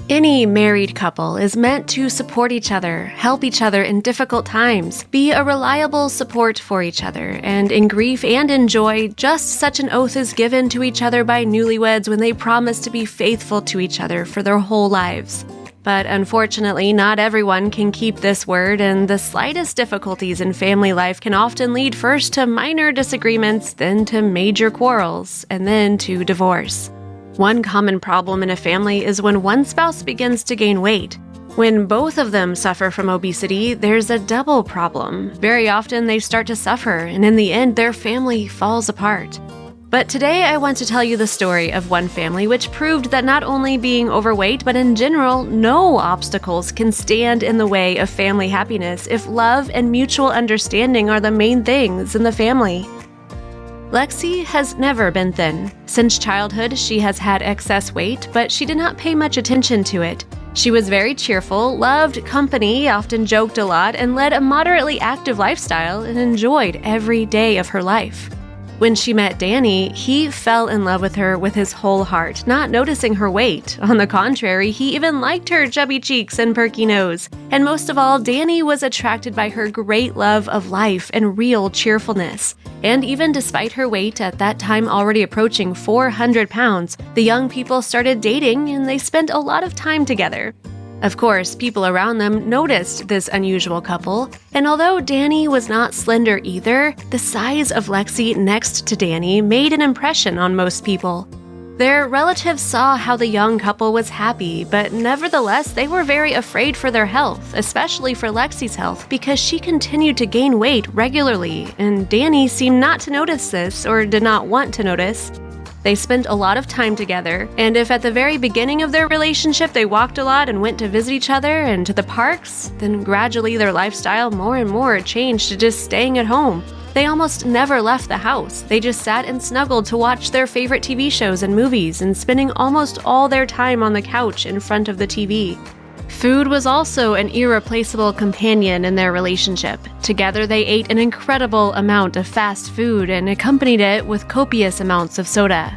Any married couple is meant to support each other, help each other in difficult times, be a reliable support for each other, and in grief and in joy, just such an oath is given to each other by newlyweds when they promise to be faithful to each other for their whole lives. But unfortunately, not everyone can keep this word, and the slightest difficulties in family life can often lead first to minor disagreements, then to major quarrels, and then to divorce. One common problem in a family is when one spouse begins to gain weight. When both of them suffer from obesity, there's a double problem. Very often they start to suffer, and in the end, their family falls apart. But today I want to tell you the story of one family which proved that not only being overweight, but in general, no obstacles can stand in the way of family happiness if love and mutual understanding are the main things in the family. Lexi has never been thin. Since childhood, she has had excess weight, but she did not pay much attention to it. She was very cheerful, loved company, often joked a lot, and led a moderately active lifestyle and enjoyed every day of her life. When she met Danny, he fell in love with her with his whole heart, not noticing her weight. On the contrary, he even liked her chubby cheeks and perky nose. And most of all, Danny was attracted by her great love of life and real cheerfulness. And even despite her weight at that time already approaching 400 pounds, the young people started dating and they spent a lot of time together. Of course, people around them noticed this unusual couple, and although Danny was not slender either, the size of Lexi next to Danny made an impression on most people. Their relatives saw how the young couple was happy, but nevertheless, they were very afraid for their health, especially for Lexi's health, because she continued to gain weight regularly, and Danny seemed not to notice this or did not want to notice. They spent a lot of time together, and if at the very beginning of their relationship they walked a lot and went to visit each other and to the parks, then gradually their lifestyle more and more changed to just staying at home. They almost never left the house. They just sat and snuggled to watch their favorite TV shows and movies and spending almost all their time on the couch in front of the TV. Food was also an irreplaceable companion in their relationship. Together they ate an incredible amount of fast food and accompanied it with copious amounts of soda.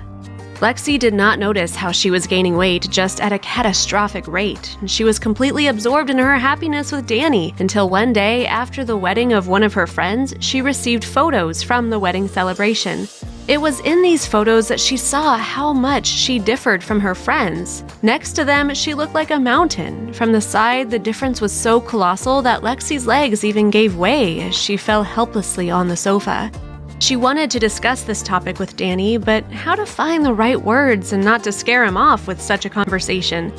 Lexi did not notice how she was gaining weight just at a catastrophic rate. She was completely absorbed in her happiness with Danny until one day, after the wedding of one of her friends, she received photos from the wedding celebration. It was in these photos that she saw how much she differed from her friends. Next to them, she looked like a mountain. From the side, the difference was so colossal that Lexi's legs even gave way as she fell helplessly on the sofa. She wanted to discuss this topic with Danny, but how to find the right words and not to scare him off with such a conversation.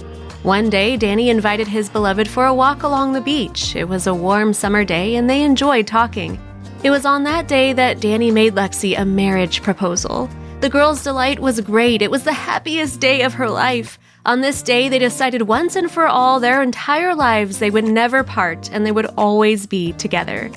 One day, Danny invited his beloved for a walk along the beach. It was a warm summer day and they enjoyed talking. It was on that day that Danny made Lexi a marriage proposal. The girl's delight was great. It was the happiest day of her life. On this day, they decided once and for all their entire lives they would never part and they would always be together.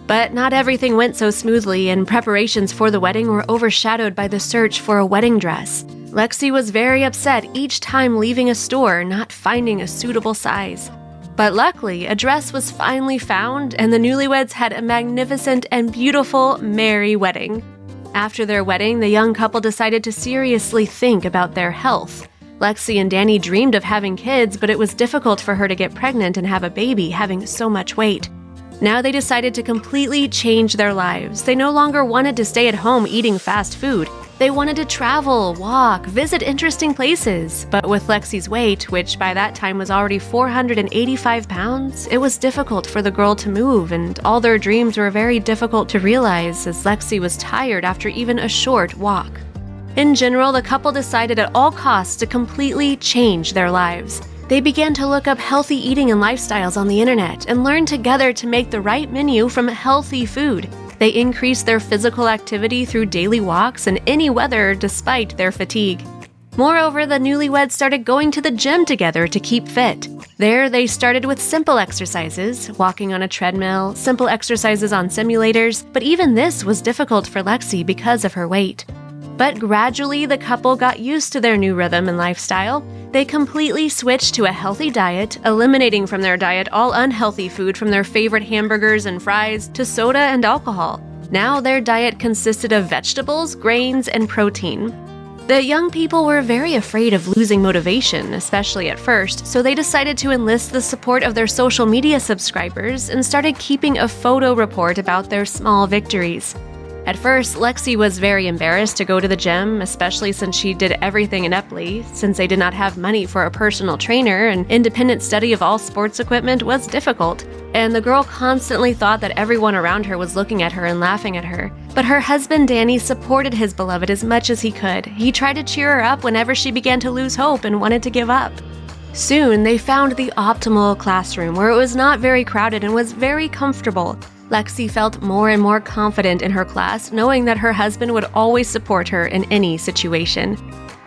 But not everything went so smoothly, and preparations for the wedding were overshadowed by the search for a wedding dress. Lexi was very upset each time leaving a store, not finding a suitable size. But luckily, a dress was finally found, and the newlyweds had a magnificent and beautiful, merry wedding. After their wedding, the young couple decided to seriously think about their health. Lexi and Danny dreamed of having kids, but it was difficult for her to get pregnant and have a baby having so much weight. Now they decided to completely change their lives. They no longer wanted to stay at home eating fast food. They wanted to travel, walk, visit interesting places. But with Lexi's weight, which by that time was already 485 pounds, it was difficult for the girl to move, and all their dreams were very difficult to realize as Lexi was tired after even a short walk. In general, the couple decided at all costs to completely change their lives. They began to look up healthy eating and lifestyles on the internet and learn together to make the right menu from healthy food. They increased their physical activity through daily walks in any weather despite their fatigue. Moreover, the newlyweds started going to the gym together to keep fit. There, they started with simple exercises, walking on a treadmill, simple exercises on simulators, but even this was difficult for Lexi because of her weight. But gradually, the couple got used to their new rhythm and lifestyle. They completely switched to a healthy diet, eliminating from their diet all unhealthy food from their favorite hamburgers and fries to soda and alcohol. Now their diet consisted of vegetables, grains, and protein. The young people were very afraid of losing motivation, especially at first, so they decided to enlist the support of their social media subscribers and started keeping a photo report about their small victories. At first, Lexi was very embarrassed to go to the gym, especially since she did everything ineptly. Since they did not have money for a personal trainer, an independent study of all sports equipment was difficult, and the girl constantly thought that everyone around her was looking at her and laughing at her. But her husband Danny supported his beloved as much as he could. He tried to cheer her up whenever she began to lose hope and wanted to give up. Soon, they found the optimal classroom where it was not very crowded and was very comfortable. Lexi felt more and more confident in her class, knowing that her husband would always support her in any situation.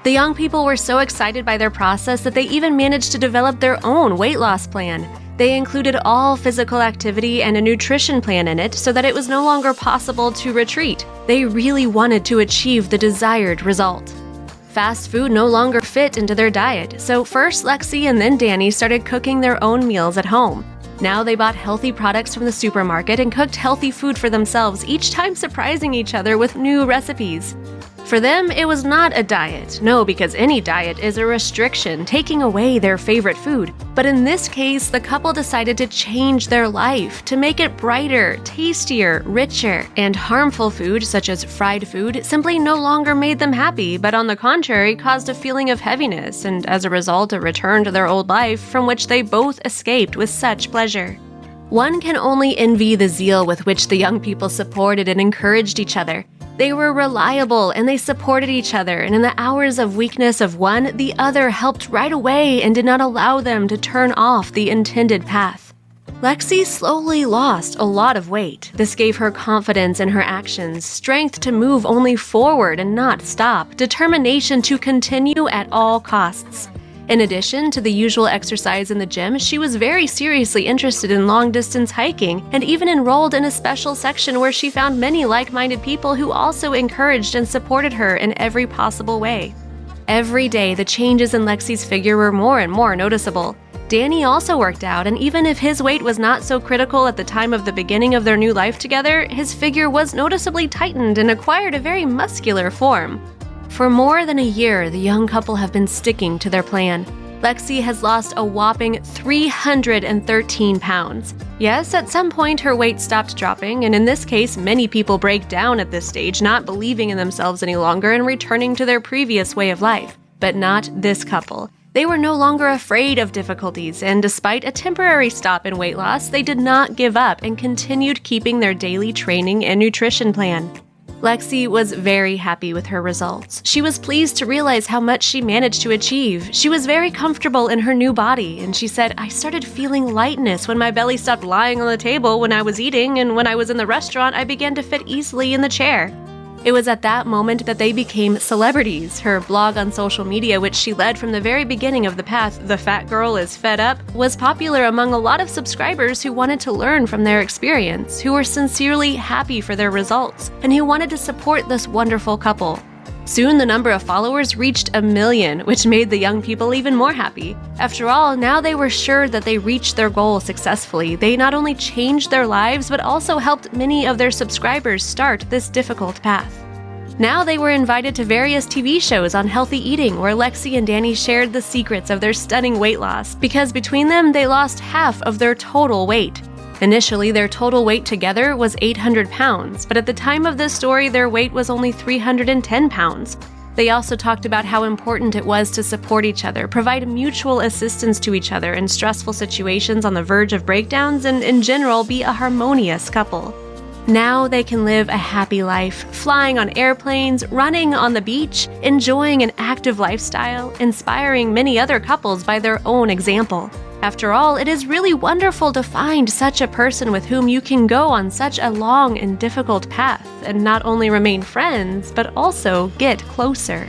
The young people were so excited by their process that they even managed to develop their own weight loss plan. They included all physical activity and a nutrition plan in it so that it was no longer possible to retreat. They really wanted to achieve the desired result. Fast food no longer fit into their diet, so first Lexi and then Danny started cooking their own meals at home. Now they bought healthy products from the supermarket and cooked healthy food for themselves, each time surprising each other with new recipes. For them, it was not a diet. No, because any diet is a restriction, taking away their favorite food. But in this case, the couple decided to change their life, to make it brighter, tastier, richer, and harmful food, such as fried food, simply no longer made them happy, but on the contrary, caused a feeling of heaviness, and as a result, a return to their old life from which they both escaped with such pleasure. One can only envy the zeal with which the young people supported and encouraged each other. They were reliable and they supported each other, and in the hours of weakness of one, the other helped right away and did not allow them to turn off the intended path. Lexi slowly lost a lot of weight. This gave her confidence in her actions, strength to move only forward and not stop, determination to continue at all costs. In addition to the usual exercise in the gym, she was very seriously interested in long-distance hiking and even enrolled in a special section where she found many like-minded people who also encouraged and supported her in every possible way. Every day, the changes in Lexi's figure were more and more noticeable. Danny also worked out, and even if his weight was not so critical at the time of the beginning of their new life together, his figure was noticeably tightened and acquired a very muscular form. For more than a year, the young couple have been sticking to their plan. Lexi has lost a whopping 313 pounds. Yes, at some point her weight stopped dropping, and in this case, many people break down at this stage, not believing in themselves any longer and returning to their previous way of life. But not this couple. They were no longer afraid of difficulties, and despite a temporary stop in weight loss, they did not give up and continued keeping their daily training and nutrition plan. Lexi was very happy with her results. She was pleased to realize how much she managed to achieve. She was very comfortable in her new body, and she said, "I started feeling lightness when my belly stopped lying on the table when I was eating, and when I was in the restaurant, I began to fit easily in the chair." It was at that moment that they became celebrities. Her blog on social media, which she led from the very beginning of the path, "The Fat Girl is Fed Up," was popular among a lot of subscribers who wanted to learn from their experience, who were sincerely happy for their results, and who wanted to support this wonderful couple. Soon, the number of followers reached 1 million, which made the young people even more happy. After all, now they were sure that they reached their goal successfully. They not only changed their lives, but also helped many of their subscribers start this difficult path. Now they were invited to various TV shows on healthy eating, where Lexi and Danny shared the secrets of their stunning weight loss, because between them, they lost half of their total weight. Initially, their total weight together was 800 pounds, but at the time of this story, their weight was only 310 pounds. They also talked about how important it was to support each other, provide mutual assistance to each other in stressful situations on the verge of breakdowns, and in general, be a harmonious couple. Now they can live a happy life, flying on airplanes, running on the beach, enjoying an active lifestyle, inspiring many other couples by their own example. After all, it is really wonderful to find such a person with whom you can go on such a long and difficult path and not only remain friends, but also get closer.